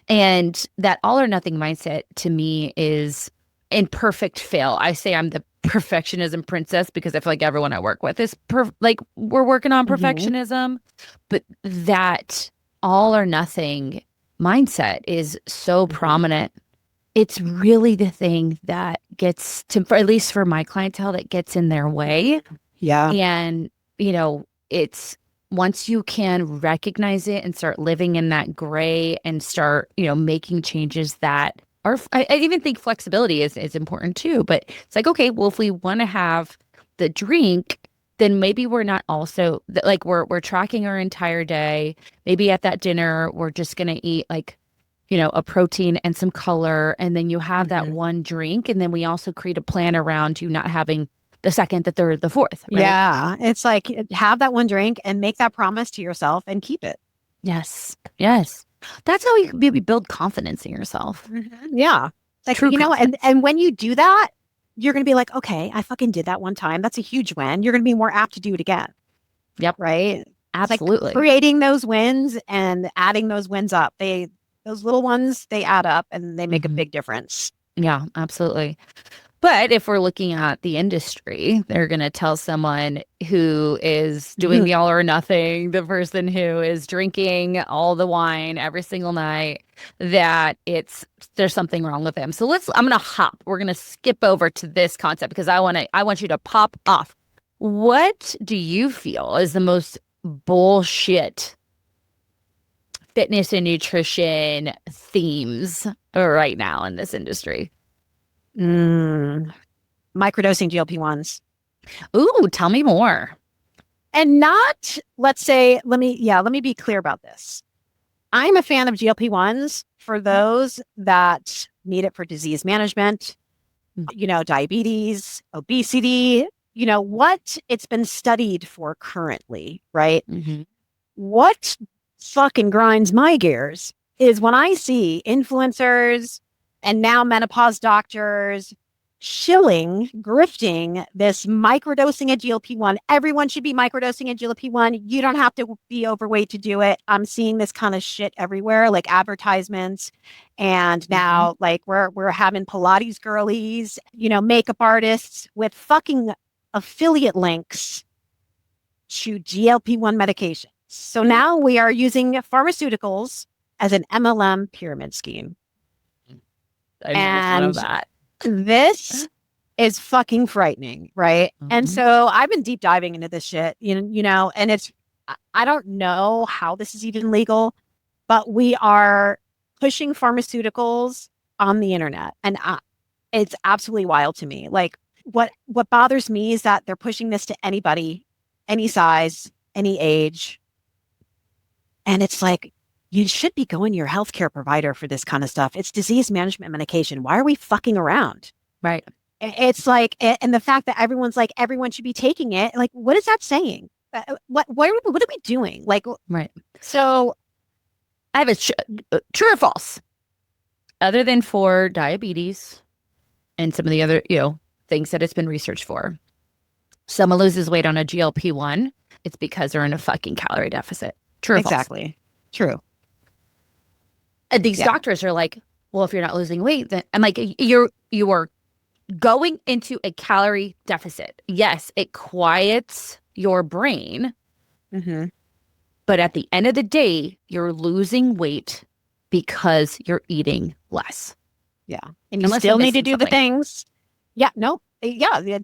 And that all or nothing mindset to me is imperfect fail. I say I'm the perfectionism princess because I feel like everyone I work with is like, we're working on perfectionism, but that all or nothing mindset is so prominent. It's really the thing that gets to, at least for my clientele, that gets in their way. Yeah. And, you know, it's once you can recognize it and start living in that gray and start, you know, making changes that are, I even think flexibility is important too, but it's like, okay, well, if we want to have the drink, then maybe we're not also like, we're tracking our entire day. Maybe at that dinner, we're just going to eat, like, you know, a protein and some color. And then you have that one drink. And then we also create a plan around you not having the second, the third, the fourth. Right? Yeah. It's like, have that one drink and make that promise to yourself and keep it. Yes. Yes. That's how you build confidence in yourself. Yeah. Like, true, you know, and when you do that, you're going to be like, okay, I fucking did that one time. That's a huge win. You're going to be more apt to do it again. Yep. Right. Absolutely. Like creating those wins and adding those wins up. Those little ones, they add up and they make a big difference. Yeah, absolutely. But if we're looking at the industry, they're going to tell someone who is doing the all or nothing, the person who is drinking all the wine every single night, that there's something wrong with them. So we're going to skip over to this concept because I want you to pop off What do you feel is the most bullshit fitness and nutrition themes right now in this industry? Microdosing GLP-1s. Ooh, tell me more. And not, let's say, let me be clear about this. I'm a fan of GLP-1s for those that need it for disease management, diabetes, obesity, what it's been studied for currently, right? Mm-hmm. What fucking grinds my gears is when I see influencers and now menopause doctors grifting this microdosing a GLP-1. Everyone should be microdosing a GLP-1. You don't have to be overweight to do it. I'm seeing this kind of shit everywhere, like advertisements. And now like we're having Pilates girlies, makeup artists with fucking affiliate links to GLP-1 medications. So now we are using pharmaceuticals as an MLM pyramid scheme. I love that. This is fucking frightening, right? And so I've been deep diving into this shit, and I don't know how this is even legal, but we are pushing pharmaceuticals on the internet. And it's absolutely wild to me. Like what bothers me is that they're pushing this to anybody, any size, any age. And it's like, you should be going to your healthcare provider for this kind of stuff. It's disease management medication. Why are we fucking around? Right. It's like, and the fact that everyone's like, everyone should be taking it. Like, what is that saying? What are we doing? Like, right. So I have a true or false, other than for diabetes and some of the other, things that it's been researched for. Someone loses weight on a GLP-1, it's because they're in a fucking calorie deficit. True or false? Exactly. True. And these doctors are like, well, if you're not losing weight, then I'm like, you are going into a calorie deficit. Yes, it quiets your brain. But at the end of the day, you're losing weight because you're eating less. Yeah. And you still need to do the things. Yeah. No. Yeah.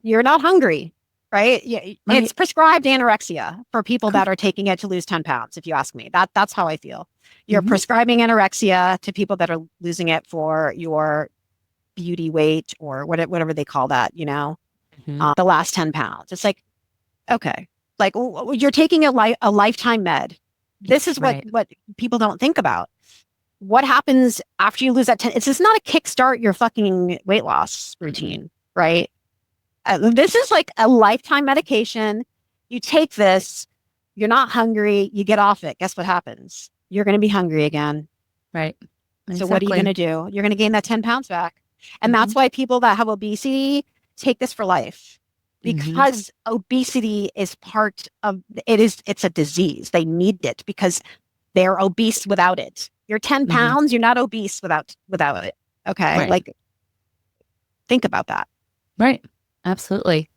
You're not hungry. Right. Yeah. It's prescribed anorexia for people that are taking it to lose 10 pounds. If you ask me, that's how I feel. You're prescribing anorexia to people that are losing it for your beauty weight or whatever they call that, the last 10 pounds. It's like, okay, like you're taking a lifetime med. This is what people don't think about. What happens after you lose that 10? It's just not a kickstart your fucking weight loss routine, right? This is like a lifetime medication. You take this, you're not hungry, you get off it. Guess what happens? You're going to be hungry again. Right. So what are you going to do? You're going to gain that 10 pounds back. And that's why people that have obesity take this for life, because obesity is part of it's a disease. They need it because they're obese without it. You're 10 pounds, you're not obese without it. Okay. Right. Like, think about that. Right. Absolutely.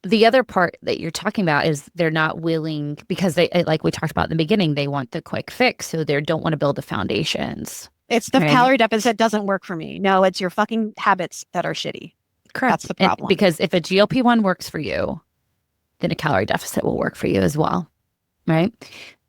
The other part that you're talking about is they're not willing, because they, like we talked about in the beginning, they want the quick fix. So they don't want to build the foundations. It's the calorie deficit doesn't work for me. No, it's your fucking habits that are shitty. Correct. That's the problem. Because if a GLP-1 works for you, then a calorie deficit will work for you as well. Right.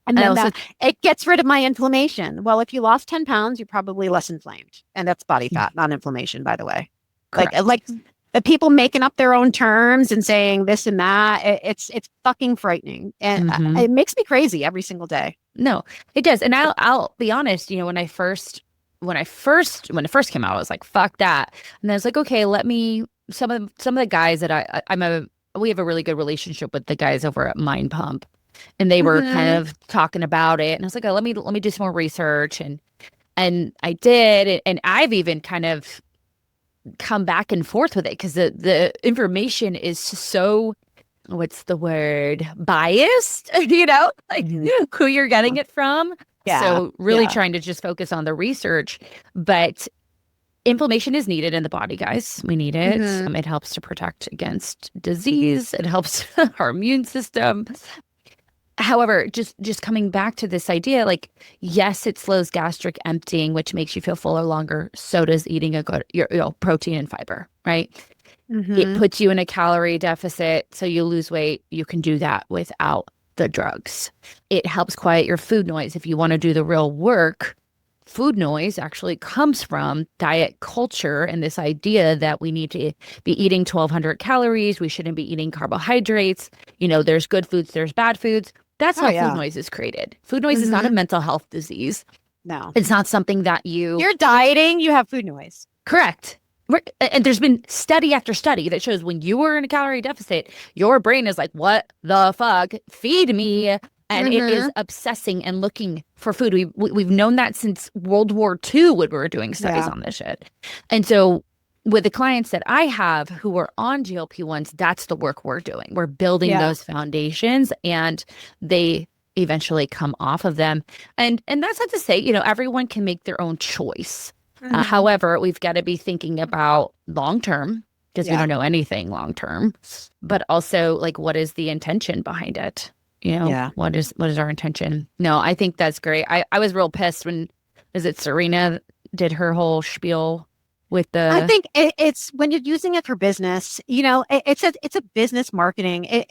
And then it gets rid of my inflammation. Well, if you lost 10 pounds, you're probably less inflamed. And that's body fat, not inflammation, by the way. Correct. Like the people making up their own terms and saying this and that, it's fucking frightening. And it makes me crazy every single day. No, it does. And I'll be honest, when it first came out, I was like, fuck that. And I was like, okay, let me, some of the guys that we have a really good relationship with the guys over at Mind Pump, and they were kind of talking about it. And I was like, oh, let me do some more research. And I did. And I've even kind of come back and forth with it because the information is so, what's the word, biased, who you're getting it from. Yeah. So really trying to just focus on the research, but inflammation is needed in the body, guys. We need it. It helps to protect against disease. It helps our immune system. However, just coming back to this idea, like, yes, it slows gastric emptying, which makes you feel fuller longer. So does eating a good, protein and fiber, right? It puts you in a calorie deficit, so you lose weight. You can do that without the drugs. It helps quiet your food noise. If you want to do the real work, food noise actually comes from diet culture and this idea that we need to be eating 1,200 calories. We shouldn't be eating carbohydrates. There's good foods, there's bad foods. That's how food noise is created. Food noise is not a mental health disease. No. It's not something that you're dieting, you have food noise. Correct. And there's been study after study that shows when you are in a calorie deficit, your brain is like, what the fuck? Feed me. And it is obsessing and looking for food. We've known that since World War II when we were doing studies on this shit. And so with the clients that I have who are on GLP-1s, that's the work we're doing. We're building those foundations, and they eventually come off of them. And that's not to say, everyone can make their own choice. However, we've got to be thinking about long-term, because we don't know anything long-term, but also like, what is the intention behind it? What is our intention? No, I think that's great. I was real pissed when, is it Serena did her whole spiel with the. I think it's when you're using it for business, it's a business marketing.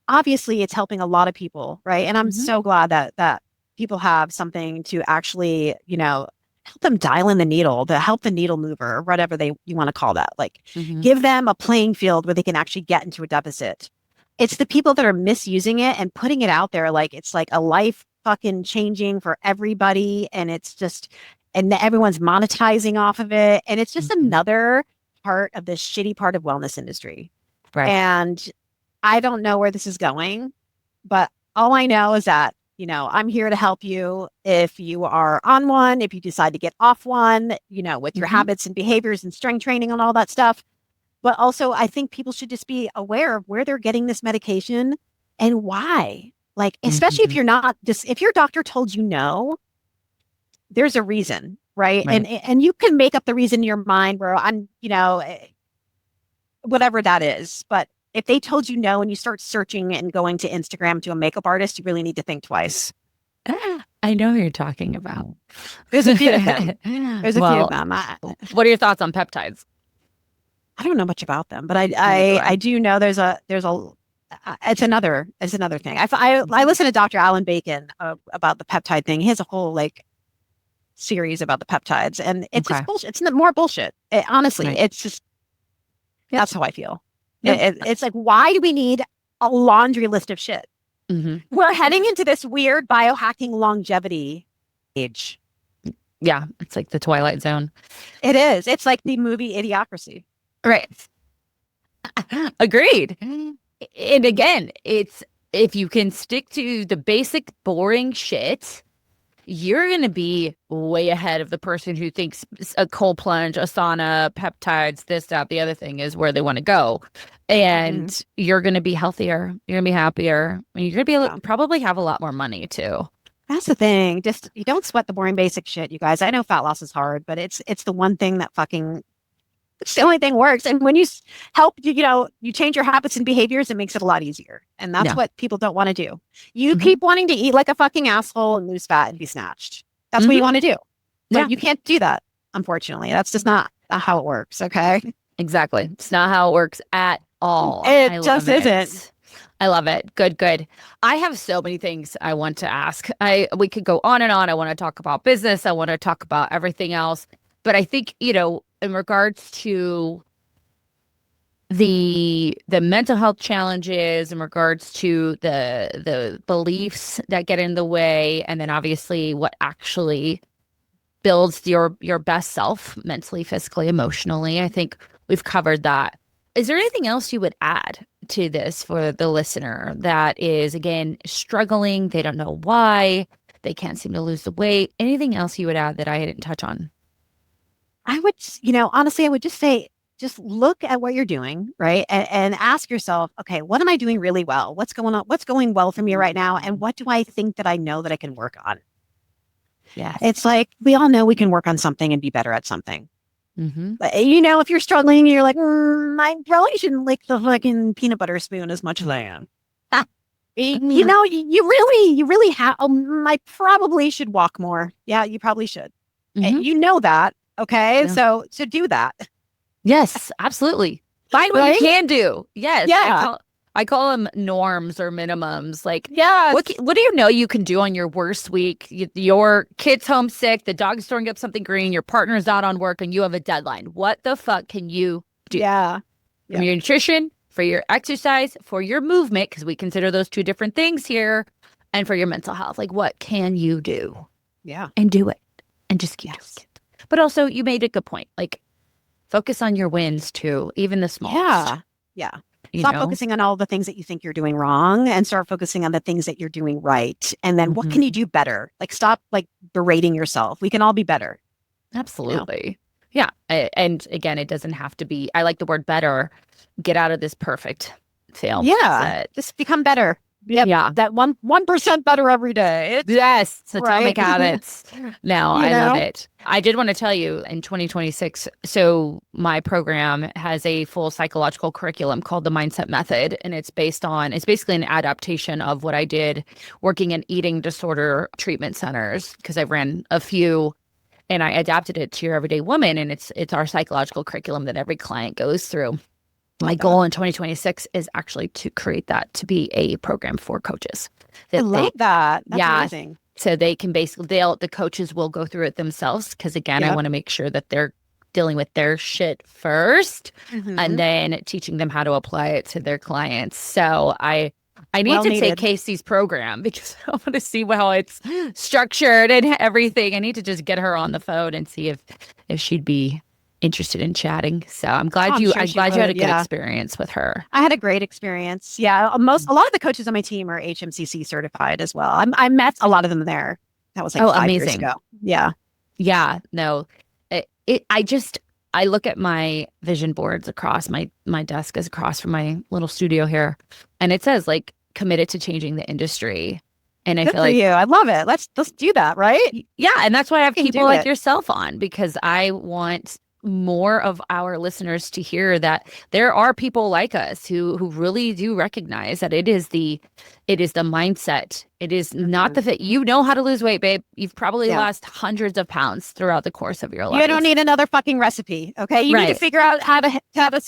Obviously it's helping a lot of people, right? And I'm so glad that people have something to actually, help them dial in the needle, to help the needle mover, or whatever you want to call that. Like give them a playing field where they can actually get into a deficit. It's the people that are misusing it and putting it out there like it's like a life fucking changing for everybody. And it's just, and everyone's monetizing off of it. And it's just another part of this shitty part of wellness industry. Right. And I don't know where this is going, but all I know is that, I'm here to help you if you are on one, if you decide to get off one, with your habits and behaviors and strength training and all that stuff. But also, I think people should just be aware of where they're getting this medication and why. Like, especially if you're not just, if your doctor told you no, there's a reason, right? And you can make up the reason in your mind where I'm, whatever that is. But if they told you no and you start searching and going to Instagram to a makeup artist, you really need to think twice. I know who you're talking about. There's a few of them. There's a few of them. What are your thoughts on peptides? I don't know much about them, but I do know there's a it's another thing. I listen to Dr. Alan Bacon about the peptide thing. He has a whole series about the peptides, and it's just bullshit. It's more bullshit. Honestly, it's just that's how I feel. It's like, why do we need a laundry list of shit? We're heading into this weird biohacking longevity age. Yeah, it's like the Twilight Zone. It is. It's like the movie Idiocracy. Right. Agreed. And again, it's if you can stick to the basic boring shit, you're going to be way ahead of the person who thinks a cold plunge, a sauna, peptides, this, that, the other thing is where they want to go. And you're going to be healthier. You're going to be happier. And you're going to be able to probably have a lot more money too. That's the thing. Just, you don't sweat the boring basic shit, you guys. I know fat loss is hard, but it's the one thing that it's the only thing works. And when you help, you change your habits and behaviors, it makes it a lot easier. And that's what people don't want to do. You keep wanting to eat like a fucking asshole and lose fat and be snatched. That's what you want to do. But you can't do that, unfortunately. That's just not how it works. Okay. Exactly. It's not how it works at all. It just isn't. I love it. Good. I have so many things I want to ask. We could go on and on. I want to talk about business. I want to talk about everything else. But I think, in regards to the mental health challenges, in regards to the beliefs that get in the way, and then obviously what actually builds your best self mentally, physically, emotionally, I think we've covered that. Is there anything else you would add to this for the listener that is, again, struggling? They don't know why. They can't seem to lose the weight. Anything else you would add that I didn't touch on? I would, honestly, I would just say, just look at what you're doing, right? And ask yourself, okay, what am I doing really well? What's going on? What's going well for me right now? And what do I think that I know that I can work on? Yeah. It's like, we all know we can work on something and be better at something. But, if you're struggling, you're like, I probably shouldn't lick the fucking peanut butter spoon as much as I am. You really have, I probably should walk more. Yeah, you probably should. You know that. Okay. Yeah. So do that. Yes, absolutely. Find what Right? you can do. Yes. Yeah. I call them norms or minimums. Like, Yeah. what do you know you can do on your worst week? Your kid's homesick, the dog's throwing up something green, your partner's out on work, and you have a deadline. What the fuck can you do? Yeah. From your nutrition, for your exercise, for your movement, because we consider those two different things here, and for your mental health. Like, what can you do? Yeah. And do it. And just keep doing it. But also, you made a good point. Like, focus on your wins too, even the small. Yeah. Stop focusing on all the things that you think you're doing wrong and start focusing on the things that you're doing right. And then what can you do better? Like, stop like berating yourself. We can all be better. Absolutely. Yeah. And again, it doesn't have to be, I like the word better. Get out of this perfect film. Yeah. Just become better. Yep. Yeah. That 1% better every day. Yes. Atomic habits. No, I love it. I did want to tell you in 2026, so my program has a full psychological curriculum called the Mindset Method. And it's basically an adaptation of what I did working in eating disorder treatment centers, because I ran a few and I adapted it to your everyday woman. And it's our psychological curriculum that every client goes through. My goal in 2026 is actually to create that to be a program for coaches. I love that. That's amazing. So they can basically, the coaches will go through it themselves. Because again, I want to make sure that they're dealing with their shit first and then teaching them how to apply it to their clients. So I need to take Casey's program because I want to see how it's structured and everything. I need to just get her on the phone and see if she'd be interested in chatting. So I'm glad you had a good experience with her. I had a great experience. Yeah. A lot of the coaches on my team are HMCC certified as well. I met a lot of them there. That was like 5 years ago. Yeah. Yeah. No, I look at my vision boards across my desk is across from my little studio here, and it says like committed to changing the industry. And I feel like I love it. Let's do that. Right. Yeah. And that's why I have people like yourself on, because I want more of our listeners to hear that there are people like us who really do recognize that it is the mindset. It is not the fit. You know how to lose weight, babe. You've probably lost hundreds of pounds throughout the course of your life. You don't need another fucking recipe. Okay. You need to figure out how to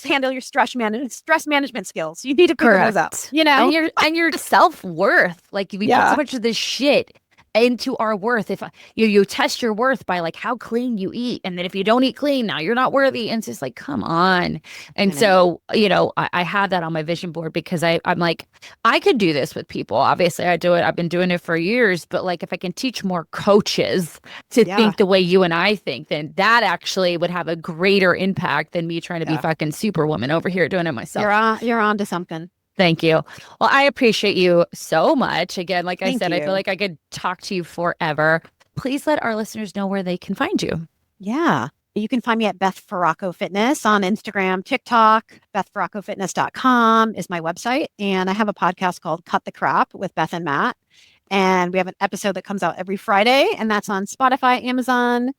handle your stress management skills. You need to figure those out. You know, and your self-worth. Like we put so much of this shit into our worth. If you test your worth by like how clean you eat, and then if you don't eat clean, now you're not worthy. And it's just like, come on. And so, I have that on my vision board because I'm like, I could do this with people. Obviously I do it. I've been doing it for years, but like if I can teach more coaches to think the way you and I think, then that actually would have a greater impact than me trying to be fucking superwoman over here doing it myself. You're on to something. Thank you. Well, I appreciate you so much. Again, like I said, I feel like I could talk to you forever. Please let our listeners know where they can find you. Yeah. You can find me at Beth Ferrico Fitness on Instagram, TikTok. BethFerracofitness.com is my website. And I have a podcast called Cut the Crap with Beth and Matt. And we have an episode that comes out every Friday. And that's on Spotify, Amazon,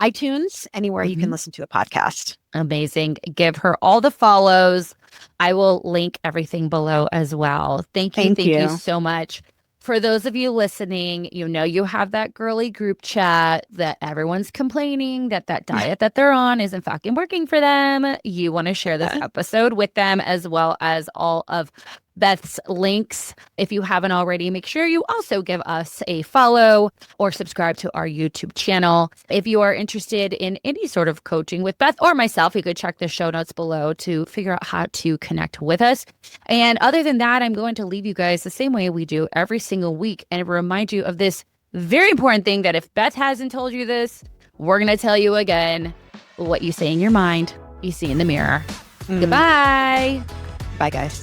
iTunes, anywhere you can listen to a podcast. Amazing. Give her all the follows. I will link everything below as well. Thank you so much. For those of you listening, you have that girly group chat that everyone's complaining that diet that they're on isn't fucking working for them. You want to share this episode with them, as well as all of Beth's links. If you haven't already, make sure you also give us a follow or subscribe to our YouTube channel. If you are interested in any sort of coaching with Beth or myself, you could check the show notes below to figure out how to connect with us. And other than that, I'm going to leave you guys the same way we do every single week and remind you of this very important thing that if Beth hasn't told you this, we're going to tell you again. What you say in your mind, you see in the mirror. Goodbye. Bye, guys.